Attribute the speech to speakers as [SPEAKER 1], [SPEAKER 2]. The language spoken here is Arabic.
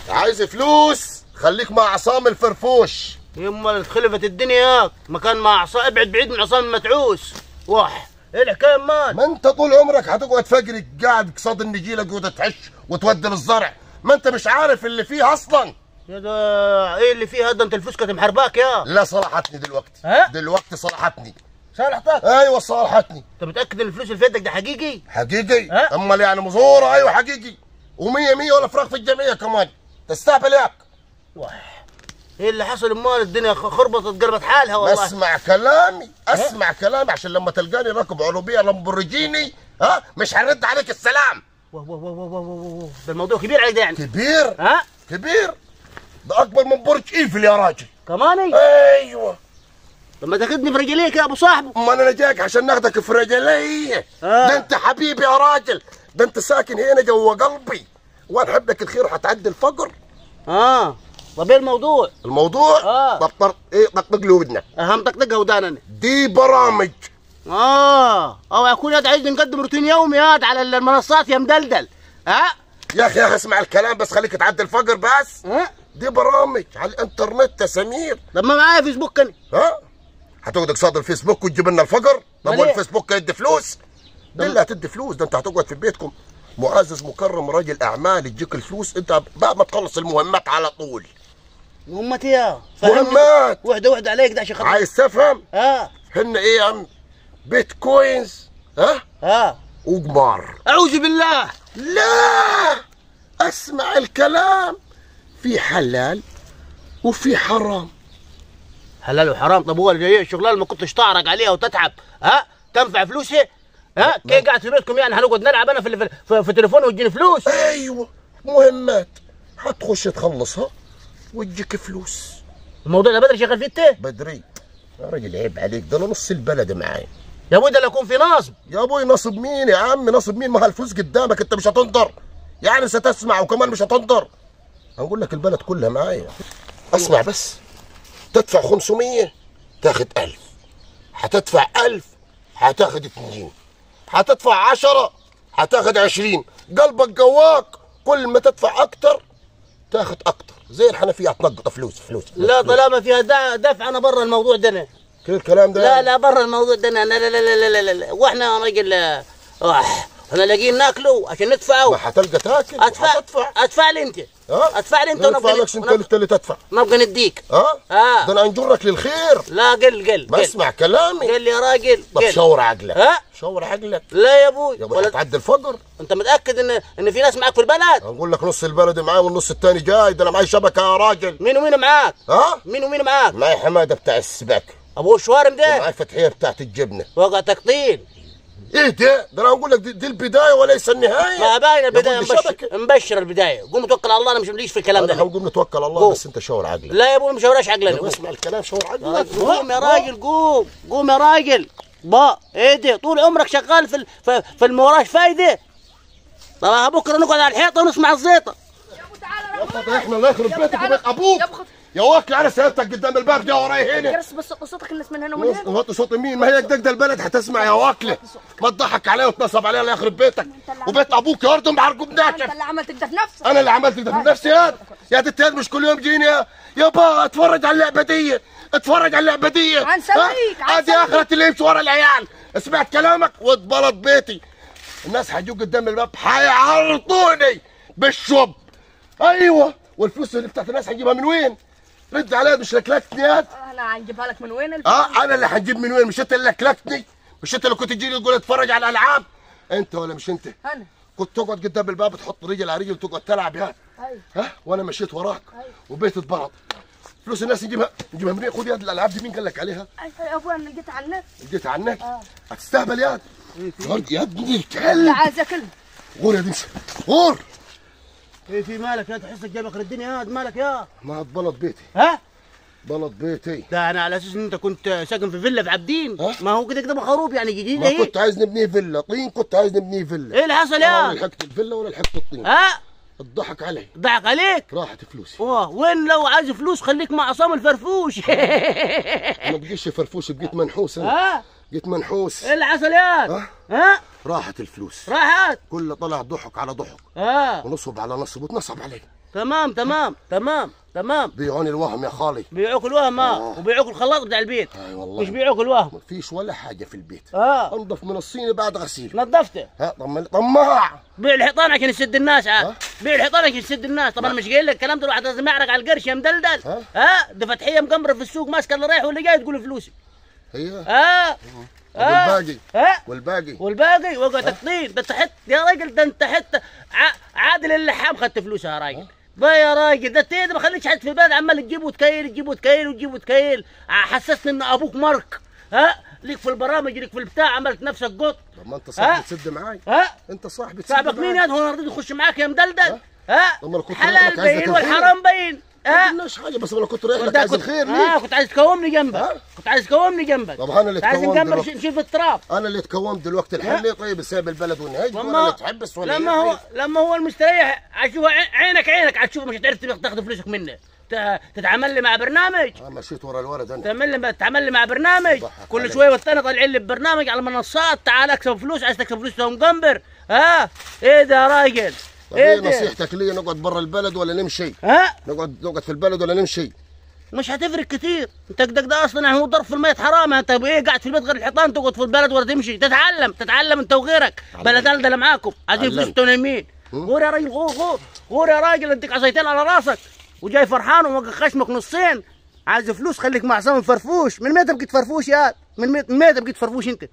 [SPEAKER 1] عايز فلوس خليك مع عصام الفرفوش.
[SPEAKER 2] يما اتخلفت الدنيا ياك، مكان مع عصام، ابعد بعيد من عصام المتعوس. وح ايه الحكايه مان؟
[SPEAKER 1] ما انت طول عمرك هتقعد فقري قاعد قصاد النجيله قاعد تحش وتودي الزرع، ما انت مش عارف اللي فيه اصلا.
[SPEAKER 2] يا ده ايه اللي فيه هذا؟ انت الفلوس كانت محرباك يا.
[SPEAKER 1] لا صلحتني دلوقتي.
[SPEAKER 2] ها؟
[SPEAKER 1] دلوقتي صلحتني.
[SPEAKER 2] صالحتك؟
[SPEAKER 1] ايوه صلحتني.
[SPEAKER 2] انت متاكد ان الفلوس اللي في يدك ده حقيقي؟
[SPEAKER 1] حقيقي.
[SPEAKER 2] ها؟
[SPEAKER 1] امال يعني مزوره؟ ايوه حقيقي. ومية مية ولا فراغ في الجمعيه كمان. تستهبل ياك.
[SPEAKER 2] وح ايه اللي حصل امال؟ الدنيا خربطت قلبت حالها والله.
[SPEAKER 1] اسمع كلامي، اسمع كلامي عشان لما تلقاني راكب عربيه لامبورجيني مش هرد عليك السلام.
[SPEAKER 2] ده الموضوع كبير عليك ده يعني.
[SPEAKER 1] كبير؟
[SPEAKER 2] ها؟
[SPEAKER 1] كبير؟ ده اكبر من برج ايفل يا راجل.
[SPEAKER 2] كماني؟
[SPEAKER 1] ايوه.
[SPEAKER 2] لما تاخدني في رجليك يا ابو صاحبه.
[SPEAKER 1] ما انا جايك عشان ناخدك في رجلي. ده انت حبيبي يا راجل، ده انت ساكن هنا جوا قلبي، وانا احب لك الخير وهتعدي الفقر.
[SPEAKER 2] طب ايه الموضوع؟
[SPEAKER 1] الموضوع؟ طب ايه طقطق لي ودنك.
[SPEAKER 2] اهم طقطقها ودانني.
[SPEAKER 1] دي برامج.
[SPEAKER 2] او يكون ياد عايز نقدم روتين يومي ياد على المنصات يا مدلدل.
[SPEAKER 1] يا اخي اسمع الكلام بس، خليك تعدي الفقر بس. دي برامج على الانترنت يا سمير.
[SPEAKER 2] طب ما معايا فيسبوك انا.
[SPEAKER 1] هتقعد قصاد الفيسبوك وتجيب لنا الفقر؟ طب والفيسبوك يدي فلوس؟ دي اللي هتدي فلوس، ده انت هتقعد في بيتكم معزز مكرم راجل اعمال يديك الفلوس انت بعد ما تخلص المهمات على طول.
[SPEAKER 2] مهمات يا
[SPEAKER 1] مهمات
[SPEAKER 2] وحده وحده عليك ده عشان
[SPEAKER 1] عايز تفهم؟ هن ايه يا عم؟ بيتكوينز وقمار.
[SPEAKER 2] اعوذ بالله.
[SPEAKER 1] لا اسمع الكلام، في حلال وفي حرام.
[SPEAKER 2] حلال وحرام؟ طب هو الشغلانه اللي ما كنتش تعرق عليها وتتعب تنفع فلوسها؟ كي قاعد في بيتكم يعني هنقعد نلعب انا في تليفون وتجيني فلوس؟
[SPEAKER 1] ايوه مهمات هتخش تخلصها وتجيك فلوس.
[SPEAKER 2] الموضوع ده بدري شغال فيه انت؟
[SPEAKER 1] بدري يا راجل عيب عليك، ده انا نص البلد معايا.
[SPEAKER 2] يا ابوي ده لا يكون في نصب.
[SPEAKER 1] يا ابوي نصب مين يا عم؟ نصب مين؟ ما هالفلوس قدامك، انت مش هتنظر يعني ستسمع وكمان مش هتنظر. هنقول لك البلد كلها معايا. اسمع بس، تدفع 500 تاخد 1000، هتدفع 1000 هتاخد 2، هتدفع 10 هتاخد 20. قلبك جواك، كل ما تدفع اكتر تاخد اكتر، زي الحنفيه هتنقط فلوس.
[SPEAKER 2] لا طالما فيها دفع انا برا الموضوع ده. انا
[SPEAKER 1] كل الكلام ده
[SPEAKER 2] لا برا الموضوع ده. انا لا واحنا يا راجل احنا لاقيين ناكله عشان ندفعه.
[SPEAKER 1] ما هتلقى تاكل.
[SPEAKER 2] ادفع لي انت. ادفع لي انت
[SPEAKER 1] ونبقى لكش انت اللي تدفع.
[SPEAKER 2] نبقى نديك.
[SPEAKER 1] ده انا انجرك للخير.
[SPEAKER 2] لا قل
[SPEAKER 1] ما اسمع كلامي.
[SPEAKER 2] قل يا راجل.
[SPEAKER 1] طب شاور عقلك. شاور عقلك.
[SPEAKER 2] لا يا ابوي
[SPEAKER 1] ولا تعدي الفقر.
[SPEAKER 2] انت متاكد ان في ناس معاك في البلد؟
[SPEAKER 1] اقول لك نص البلد معاي والنص الثاني جاي، ده انا معاي شبكه يا راجل.
[SPEAKER 2] مين ومين معاك؟ مين ومين معاك؟
[SPEAKER 1] معاي حماده بتاع السباكه
[SPEAKER 2] ابو الشوارم ده،
[SPEAKER 1] ومعاي فتحيه بتاعت الجبنه.
[SPEAKER 2] وقع تقطيل.
[SPEAKER 1] ايه ده انا اقول لك دي البدايه وليس النهايه.
[SPEAKER 2] ما باين البدايه. مبشر البدايه. قوم توكل على الله، انا مش مليش في الكلام ده.
[SPEAKER 1] هنقوم نتوكل على الله. بس انت شاور عقلك.
[SPEAKER 2] لا يا ابوي ما شاورش عقلنا.
[SPEAKER 1] اسمع الكلام، شاور عقلك.
[SPEAKER 2] قوم يا راجل، قوم يا راجل. ايه ده؟ طول عمرك شغال في الموراش فايده. طب بكره نقعد على الحيطه ونسمع الزيطه.
[SPEAKER 3] يا ابو تعالى
[SPEAKER 1] يا فتى احنا الله يخرب بيتك وبيت ابوك. يا واكل على سيادتك قدام الباب ده وراي هنا.
[SPEAKER 3] بس صوتك الناس من هنا ومن هنا.
[SPEAKER 1] وطي صوت مين؟ ما هي ده البلد هتسمع يا واكله. ما تضحك عليها وتنصب عليها الله يخرب بيتك وبيت ابوك يا ارض بعرقه بناشف.
[SPEAKER 3] انت اللي عملت كده في نفسك.
[SPEAKER 1] انا اللي عملت كده في نفسي يا دي التياد. مش كل يوم جيني يا با اتفرج على اللعبه دي، اتفرج على اللعبه دي.
[SPEAKER 3] هنسويك
[SPEAKER 1] ادي اخرة اللي يمشي ورا العيال. سمعت كلامك واتبلط بيتي. الناس هيجوا قدام الباب هيعرضوني بالشوب. ايوه، والفلوس اللي بتاعت الناس هنجيبها من وين؟ رد عليا. مش لكلكتني يا
[SPEAKER 3] انا هنجيبها لك من وين الفلوس؟
[SPEAKER 1] انا اللي هنجيب من وين؟ مش انت اللي لكلكتني؟ مش انت اللي كنت تجيلي تقول اتفرج على الالعاب؟ انت ولا مش انت؟
[SPEAKER 3] انا
[SPEAKER 1] كنت تقعد قدام الباب تحط رجل على رجل وتقعد تلعب يا وانا مشيت وراك وبيت اتبرد. فلوس الناس نجيبها منين؟ خد يا الالعاب دي مين قال لك عليها؟
[SPEAKER 3] يا ابوي انا لقيتها على النت.
[SPEAKER 1] لقيتها على النت؟ هتستهبل يا ابني الكلب.
[SPEAKER 3] عايز اكل.
[SPEAKER 1] غور يا دمشق غور.
[SPEAKER 2] ايه في مالك يا؟ تحسك جايب اخر الدنيا مالك يا؟
[SPEAKER 1] ما اتبلط بيتي. بلط بيتي.
[SPEAKER 2] ده انا على اساس ان انت كنت ساكن في فيلا في عبدين. ما هو كده مخروب يعني جديد.
[SPEAKER 1] ما كنت عايز نبنيه فيلا طين، كنت عايز نبنيه فيلا.
[SPEAKER 2] ايه اللي حصل يا؟
[SPEAKER 1] ولا لحقت الفيلا ولا لحقت الطين. الضحك علي.
[SPEAKER 2] ضحك عليك؟
[SPEAKER 1] راحت فلوسي.
[SPEAKER 2] وين لو عايز فلوس خليك مع عصام الفرفوش.
[SPEAKER 1] ما بقيش فرفوش، بقيت منحوس انا. بقيت منحوس.
[SPEAKER 2] ايه اللي حصل يا؟
[SPEAKER 1] راحت الفلوس.
[SPEAKER 2] راحت؟
[SPEAKER 1] كله طلع ضحك على ضحك. ونصب على نصب واتنصب علي.
[SPEAKER 2] تمام تمام تمام تمام.
[SPEAKER 1] بيعوني الوهم يا خالي.
[SPEAKER 2] بيعوك الوهم وبيعوك الخلاط بتاع البيت.
[SPEAKER 1] اي والله
[SPEAKER 2] مش بيعوك الوهم.
[SPEAKER 1] ما فيش ولا حاجه في البيت. انضف من الصيني بعد غسيل.
[SPEAKER 2] نظفته.
[SPEAKER 1] طماع.
[SPEAKER 2] بيع الحيطان عشان يسد الناس عاد. بيع الحيطان عشان يسد الناس. طبعا مش قايل لك الكلام ده، الواحد لازم يعرق على القرش يا مدلدل. دي فتحيه مقمره في السوق ماسكه اللي رايح واللي جاي تقول فلوسي.
[SPEAKER 1] هي والباقي
[SPEAKER 2] والباقي وقعتك طين. ده انت حت يا راجل، ده انت حت عادل اللحام خدت فلوسها يا راجل. بقى يا راجل ده انت ما خليتش حد في البلد عمال تجيب وتكيل تجيب وتكيل وتجيب وتكيل. حسسني ان ابوك مرك. ليك في البرامج ليك في البتاع عملت نفسك قط.
[SPEAKER 1] طب ما انت صاحبي تسد معاي. انت صاحبي تسد
[SPEAKER 2] صاحبك مين يا هو انا رضيت اخش معاك يا مدلدل.
[SPEAKER 1] حلال
[SPEAKER 2] بين والحرام بين.
[SPEAKER 1] ما قلناش حاجه، بس انا كنت رايح لك عايز الخير ليك.
[SPEAKER 2] كنت عايز تكومني جنبك. كنت عايز تكومني جنبك.
[SPEAKER 1] طب انا اللي
[SPEAKER 2] تكومت دلوقتي. نشيل في التراب.
[SPEAKER 1] انا اللي تكومت دلوقتي الحل. طيب سايب البلد ونهج وانا اللي تحبس ولا
[SPEAKER 2] لما هو المستريح هتشوف عينك هتشوف مش هتعرف تاخذ فلوسك منه. تتعامل لي مع برنامج.
[SPEAKER 1] مشيت ورا الولد انت.
[SPEAKER 2] تتعامل لي مع برنامج كل شويه والثاني طالعين لي ببرنامج على المنصات. تعال اكسب فلوس، عايز تكسب فلوس يا مقنبر. ايه ده يا راجل؟
[SPEAKER 1] ايه نصيحتك لي؟ نقعد برا البلد ولا نمشي؟ نقعد في البلد ولا نمشي؟
[SPEAKER 2] مش هتفرق كتير. انت ده اصلا هو ضرب في المية حرام. انت ايه قاعد في البيت غير الحيطان؟ تقعد في البلد ولا تمشي؟ تتعلم انت وغيرك. بلد اللي معاكم عايزين فلوس تنمين. غور يا راجل غور يا راجل. اديك عصايتين على راسك وجاي فرحان وموقع خشمك نصين. عايز فلوس خليك مع عصام فرفوش. من متى بقيت فرفوش يا من متى بقيت فرفوش انت؟